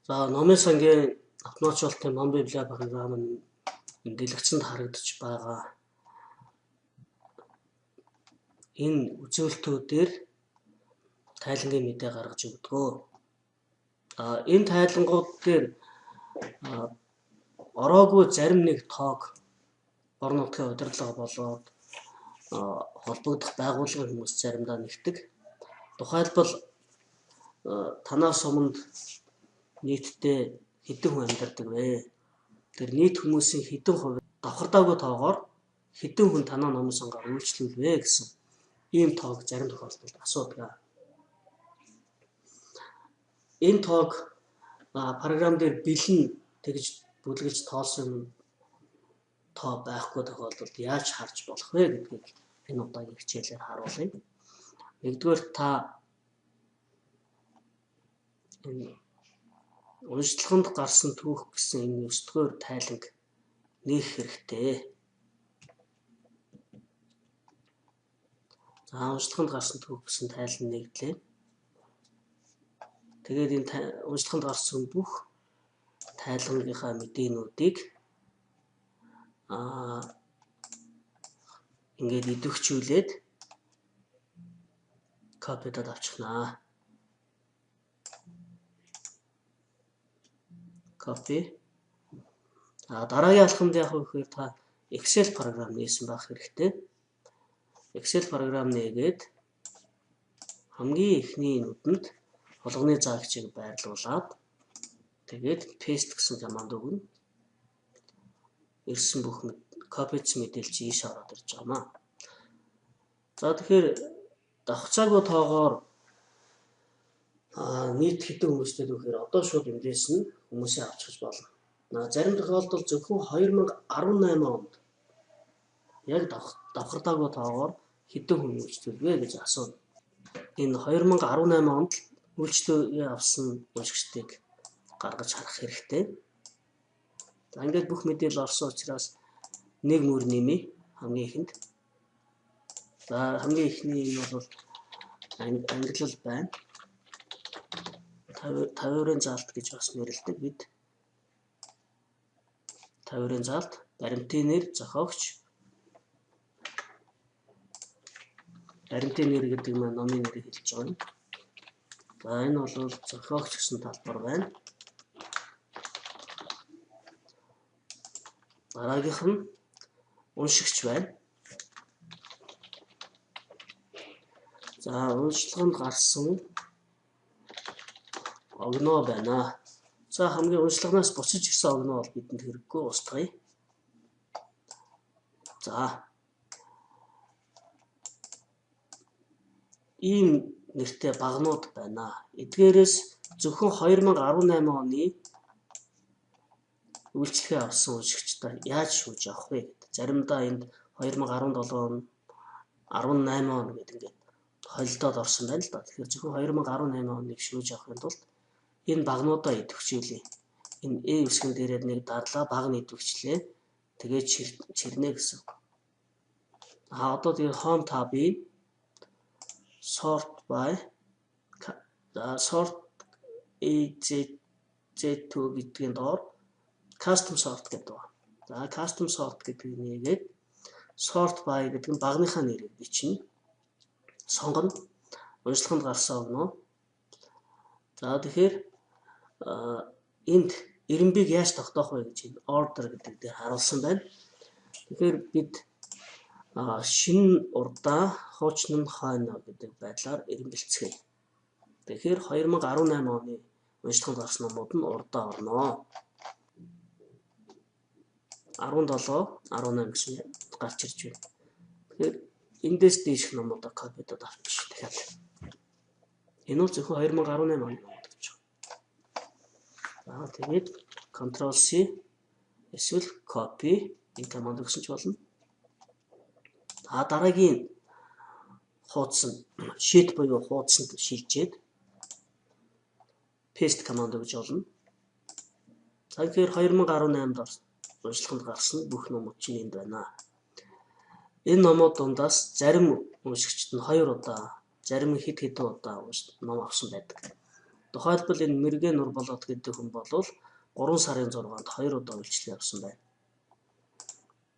За номын сангийн автоматжуулалтын ном библиа програм нь дэлгэцэнд харагдаж байгаа. Энэ үзүүлэлтүүдээр тайлангийн мэдээ гаргаж өгдөг. Энэ тайлангууд дээр ороогүй зарим нэг тоог орон нутгийн удирдлага болоод холбогдох байгууллагын хүмүүс заримдаа нэгтгэдэг. Тухайлбал танаас өмнө нийтдээ хэдэн хүн амьдардаг вэ? Тэр нийт хүмүүсийн хэдэн хувь давхардаагүй тоогоор хэдэн хүн танаа номын сонгоор үйлчлүүлвэ гэсэн ийм тоог зарим тохиолдолд асуудаг. Энэ тоог програм дээр бэлэн тэгж бүлгэлж тоолсон тоо байхгүй тохиолдолд яаж харж болох вэ гэдгийг энэ удаагийн хичээлээр харуулъя. Нэгдүгээр та уншлаганд гарсан түүх гэсэн энэ 9-р тайланг нээх хэрэгтэй. За уншлаганд гарсан түүх гэсэн тайлан нэгдлээ. Тэгээд энэ уншлаганд гарсан бүх тайлангийнхаа мэдээнүүдийг ингээд идэвхжүүлээд копидод авчихнаа. Copy. Дараагийн алхамд яг үхээр та Excel програм нээсэн байх хэрэгтэй. Excel програм нээгээд хамгийн эхний нүдэнд холгоны заагчийг байрлуулад тэгээд paste гэсэн команд өгнө. Ирсэн бүх копицсан мэдээлэл ийш ороод ирж байгаамаа. За тэгэхээр давхцаагүй тоогоор нийт хэдэн хүмүүстэй вэхээр одоо шууд эндээс нь хүмүүсээ авчихж болно. Зарим тохиолдолд зөвхөн 2018 онд яг давхардаагүй тоогоор хэдэн хүн үйлчлүүлвэ гэж асуув. Энэ 2018 онд үйлчлүүлгээ авсан уншигчдыг гаргаж харах хэрэгтэй. За ингээд бүх мэдээлэл орсон учраас нэг мөр нэмье хамгийн ихэнд. За хамгийн эхний нь бол ангиллал байна. 50-ын заалт гэж бас нэрлэдэг бид. 50-ын заалт, баримтын нэр, зохиогч. Баримтын нэр гэдэг нь номын нэрийг хэлж байгаа юм. За энэ бол зохиогч гэсэн талбар байна. Дараагийнх нь уншигч байна. За уншлаганд гарсан огноо байна. За хамгийн уншлагнаас буцаж ирсэн огноо бол бидэнд хэрэггүй устгая. За ийм нэртэй багнууд байна. Эдгээрээс зөвхөн 2018 оны үйлчлэгээ авсан уншигчдаа яаж шүүж авах вэ гэдэг. Заримдаа энд 2017 он, 18 он гэдэг ингээд холилдоод орсон байна л да. Тэгэхээр зөвхөн 2018 оныг шүүж авахын тулд энэ багнуудаа идэвхжүүлье. Энэ A үсгэн дээрээ нэг дарлаа, баг нь идэвхжлээ. Тэгээд чирнэ гэсэн. Одоо тэгээд home tab-ийг sort by sort EZ2 гэдгийн доор custom sort гэдэг байна. За custom sort гэдгийг нээгээд sort by гэдэг нь багныхаа нэрийг бичнэ. Сонгоно. Уншлаганд гарсан огноо. За тэгэхээр энд эренбийг яаж тогтоох вэ гэж энэ order гэдэг дээр харуулсан байна. Тэгэхээр бид шинэ урдаа хуучин нь хойно гэдэг байдлаар эренбэлцгээе. Тэгэхээр 2018 оны уншлаганд гарсан номууд нь урдаа орно. 17, 18 гэсэн гарч ирж байна. Тэгэхээр эндээс дээшх номуудаа копидод авчих дахиад. Энэ бол зөвхөн 2018 оны ном гэж байна. За тэгээд Ctrl C эсвэл copy энэ команд өгсөн ч болно. Дараагийн хуудсан sheet буюу хуудсанд шилжээд paste команд өгж болно. За тэгэхээр 2018-д уншлаганд гарсан бүх номууд чинь энд байна. Энэ номууд дундаас зарим уншигчид нь 2 удаа, зарим хэд хэдэн удаа ном авсан байдаг. Тухайлбал энэ Мэргэн Нурболот гэдэг хүн бол 3 сарын 6-нд 2 удаа үйлчлэл явсан байна.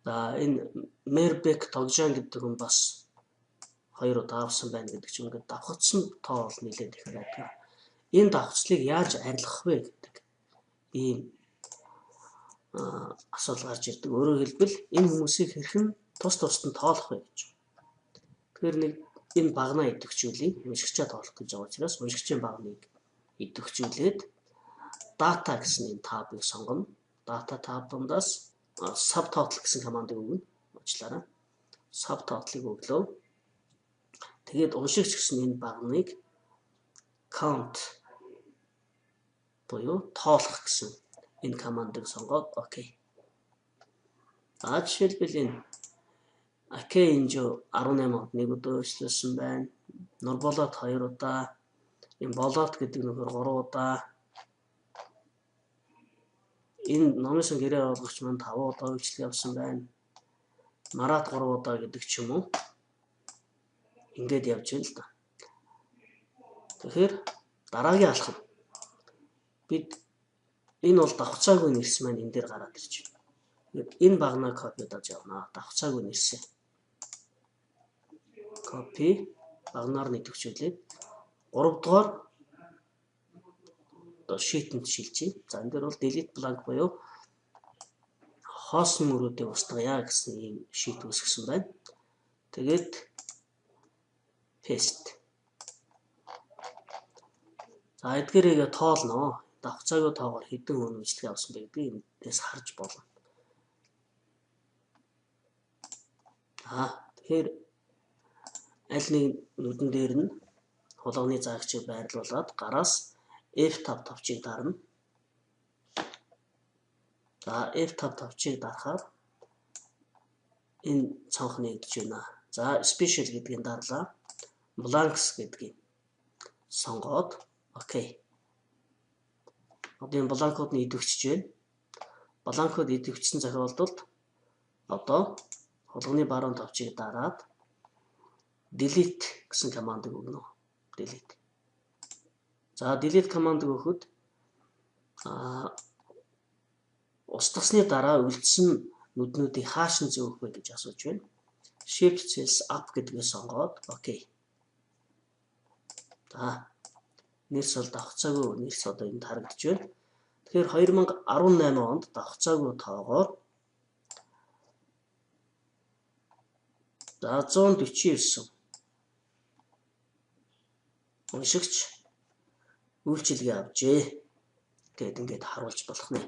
За энэ Мербек Тогжан гэдэг хүн бас 2 удаа авсан байна гэдэг чинь ингээд давхцсан тоо бол нэлээд их байдаг. Энэ давхцлыг яаж арилгах вэ гэдэг ийм асуулт гарч ирдэг. Өөрөөр хэлбэл энэ хүмүүсийг хэрхэн тусад нь тоолох вэ гэж. Тэгэхээр нэг энэ багнаа идэвхжүүлээ. Уншигчаа тоолох гэж байгаа учраас уншигчийн багныг идэвхжүүлээд data гэсэн энэ табыг сонгоно. Data tab дундаас subtotal гэсэн командыг өгнө. Уучлаарай. Subtotal-ыг өглөө. Тэгээд уншигч гэсэн энэ багныг count буюу тоолох гэсэн энэ командыг сонгоод окей. За жишээлбэл энэ Акэнжо 18-нд 1 удаа үйлчлүүлсэн байна. Нурболот 2 удаа. Энэ болот гэдэг нөхөр 3 удаа. Энэ номын гэрээ олгогч манд 5 удаа үйлчлэл явсан байна. Марат 3 удаа гэдэг ч юм уу. Ингээд явж байна л да. Тэгэхээр дараагийн алхам. Бид энэ бол давхцаагүй нэрс маань энэ дээр гараад ирж байна. Энэ багнаа копидаж явна. Давхцаагүй нэрсээ. Copy багнаар нь идэвхжүүлээд 3 дугаар sheet-д шилжиж. За энэ дээр бол delete blank буюу хоосон мөрүүдийг устгая гэсэн ийм sheet үүсгэсэн байна. Тэгээд paste. За эдгээрээ тоолноо. Давхцаагүй тоогоор хэдэн хүн үйлчлэг авсан бэ гэдгийг эндээс харж болно. Тэгэхээр аль нэг нүдэн дээр нь хулганы заагчийг байрлуулад гараас F5 тавчийг дарна. За F5 тавчийг дарахаар энэ цонх нэгдэж байна. За special гэдгийг дарлаа. Blanks гэдгийг сонгоод окей. Одоо энэ бланкууд нь идэвхжиж байна. Бланкууд идэвхжсэн тохиолдолд одоо хулганы баруун тавчийг дараад delete гэсэн командыг өгнө. Delete. За delete командыг өгөхөд устгасны дараа үлдсэн нүднүүдийг хааш нь зөөх вэ гэж асууж байна. Shift cells up гэдгийг сонгоод окей. За нэрс бол давхцаагүй нэрс одоо энд харагдаж байна. Тэгэхээр 2018 онд давхцаагүй тоогоор за 149 уншигч үйлчилгээ авчээ. Тэгэд ингээд харуулж болох нэ.